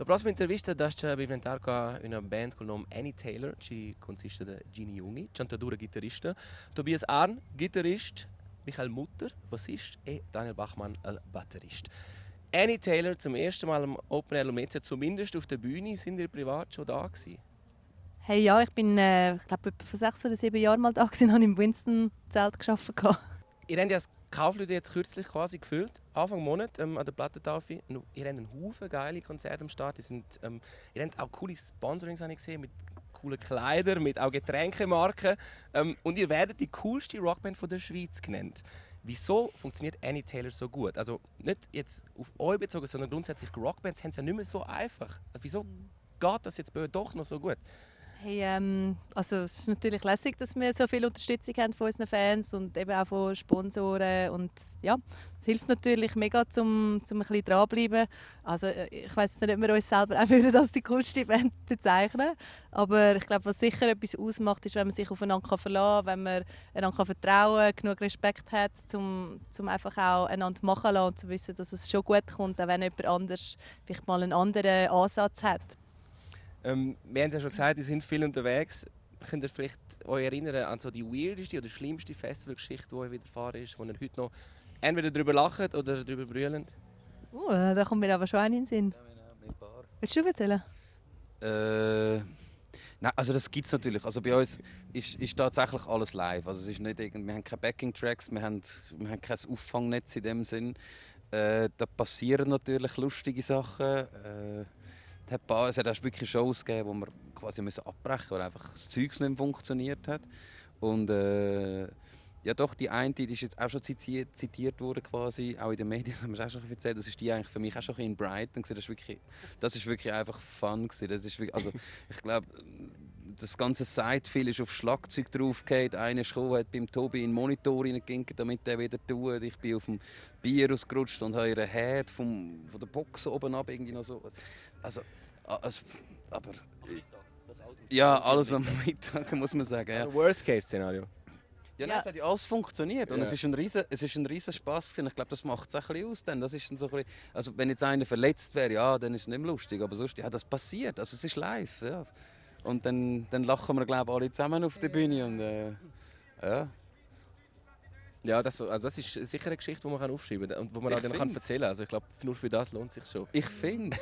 La prossima intervista ci diventare con una band con il nome Annie Taylor, che consiste da Gini Jungi, cantadora chitarrista, Tobias Arn, Gitarrist, Michael Mutter, Bassist e Daniel Bachmann, Batterist. Annie Taylor zum ersten Mal am Open Air Lumnezia, zumindest auf der Bühne, sind ihr privat schon da gewesen? Hey, ja, ich bin, ich glaube, etwa vor 6 oder 7 Jahren mal da gewesen, habe im Winston-Zelt gearbeitet. Ihr habt ja das Kaufleute jetzt kürzlich quasi gefüllt, Anfang Monat an der Plattentafel. Ihr habt einen Haufen geile Konzerte am Start. Ihr habt auch coole Sponsorings habe ich gesehen, mit coolen Kleidern, mit auch Getränkemarken. Und ihr werdet die coolste Rockband von der Schweiz genannt. Wieso funktioniert Annie Taylor so gut? Also nicht jetzt auf euch bezogen, sondern grundsätzlich Rockbands haben es ja nicht mehr so einfach. Wieso geht das jetzt bei euch doch noch so gut? Hey, also es ist natürlich lässig, dass wir so viel Unterstützung haben von unseren Fans und eben auch von Sponsoren. Und ja, es hilft natürlich mega, um ein bisschen dranbleiben. Also ich weiss nicht, ob wir uns selber auch als die coolste Band bezeichnen. Aber ich glaube, was sicher etwas ausmacht, ist, wenn man sich aufeinander verlassen kann, wenn man einander vertrauen kann, genug Respekt hat, um einfach auch einander machen lassen und zu wissen, dass es schon gut kommt, auch wenn jemand anders vielleicht mal einen anderen Ansatz hat. Wir haben ja schon gesagt, ihr seid viel unterwegs. Könnt ihr vielleicht euch erinnern an so die weirdeste oder schlimmste Festivalgeschichte, die euch widerfahren ist, wo ihr heute noch entweder darüber lacht oder darüber brüllt? Da kommt mir aber schon einen in den Sinn. Willst du erzählen? Nein, also das gibt es natürlich. Also bei uns ist tatsächlich alles live. Also es ist nicht wir haben keine Backing-Tracks, wir haben kein Auffangnetz in dem Sinn. Da passieren natürlich lustige Sachen. Es hat erst wirklich Shows gegeben, wo wir quasi abbrechen mussten, weil einfach das Zeug nicht mehr funktioniert hat. Und ja doch, die eine, die ist jetzt auch schon zitiert worden, quasi, auch in den Medien haben wir es auch schon erzählt. Das ist die eigentlich für mich auch schon in Brighton. Das ist wirklich einfach Fun gewesen. Das ist wirklich, also ich glaube, das ganze Side-Feel ist auf Schlagzeug draufgegangen. Einer ist gekommen, hat beim Tobi in den Monitor reingeginkt, damit er wieder tut. Ich bin auf dem Bier ausgerutscht und habe ihren Head von der Box oben ab irgendwie noch so. Also, aber ja, alles am Mittag muss man sagen. Ja. Worst-Case-Szenario. Ja, nein, es hat ja alles funktioniert und es ist ein riesen Spass gewesen. Ich glaube, das macht es ein bisschen aus. Das ist dann so ein bisschen, also wenn jetzt einer verletzt wäre, ja, dann ist es nicht mehr lustig, aber sonst, ja, das passiert. Also es ist live, ja. Und dann lachen wir, glaube ich, alle zusammen auf der Bühne und ja. Ja, das ist sicher eine Geschichte, die man aufschreiben kann und die man auch dann erzählen kann. Also ich glaube, nur für das lohnt es sich schon. Ich finde.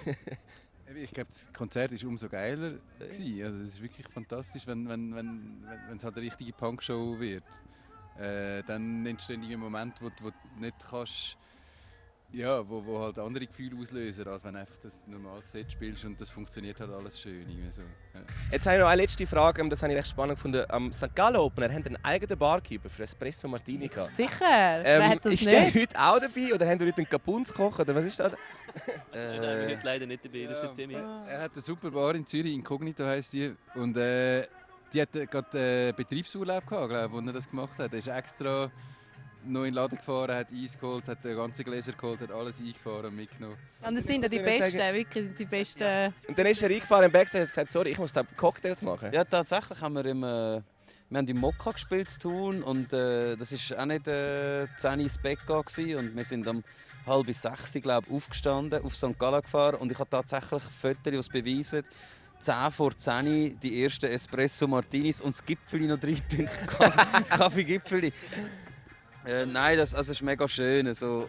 Ich glaube, das Konzert war umso geiler. Also es ist wirklich fantastisch, wenn es halt eine richtige Punkshow wird. Dann entstehen Momente, wo du nicht kannst, ja, wo halt andere Gefühle auslösen, als wenn du einfach das normale Set spielst und das funktioniert halt alles schön. So. Ja. Jetzt habe ich noch eine letzte Frage, das habe ich recht spannend gefunden. Am St. Gallen Opener haben einen eigenen Barkeeper für Espresso Martini gehabt. Sicher, wer hat das ist nicht? der heute auch dabei oder haben wir heute einen Kapunz gekocht? Oder was ist das? Nein, heute leider nicht dabei, das ist Timmy. Er hat eine super Bar in Zürich, Incognito heisst die. Und die hat gerade Betriebsurlaub gehabt, glaube, wo er das gemacht hat. Er ist extra noch in den Laden gefahren, hat Eis geholt, hat ganze Gläser geholt, hat alles eingefahren und mitgenommen. Und das sind ja die Besten, wirklich die Besten. Ja. Und dann ist er reingefahren im Backstage und gesagt, sorry, ich muss da Cocktails machen. Ja, tatsächlich haben wir wir haben im Mokka gespielt zu Thun und das war auch nicht 10 ins Bett gewesen. Und wir sind um 5:30 glaube ich, aufgestanden, auf St. Gallen gefahren und ich habe tatsächlich Fotos, die es beweisen. 10 vor 10 die ersten Espresso Martinis und das Gipfeli noch drin, Kaffee-Gipfeli. Nein, das ist mega schön. So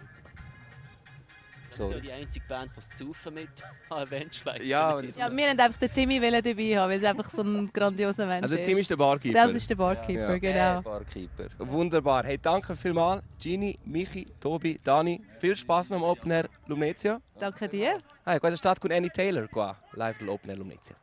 die einzige Band, die das Saufen mit Event schlägt. Ja, wir wollten einfach den Timmy dabei haben, weil es einfach so ein grandioser Mensch ist. Also Tim ist der Barkeeper? Das ist der Barkeeper, genau. Barkeeper. Wunderbar. Hey, danke vielmals, Gini, Michi, Tobi, Dani. Viel Spaß noch am Open Air Lumnezia. Danke dir. Hey, questa start con Annie Taylor qua, live dell'Open Air Lumnezia.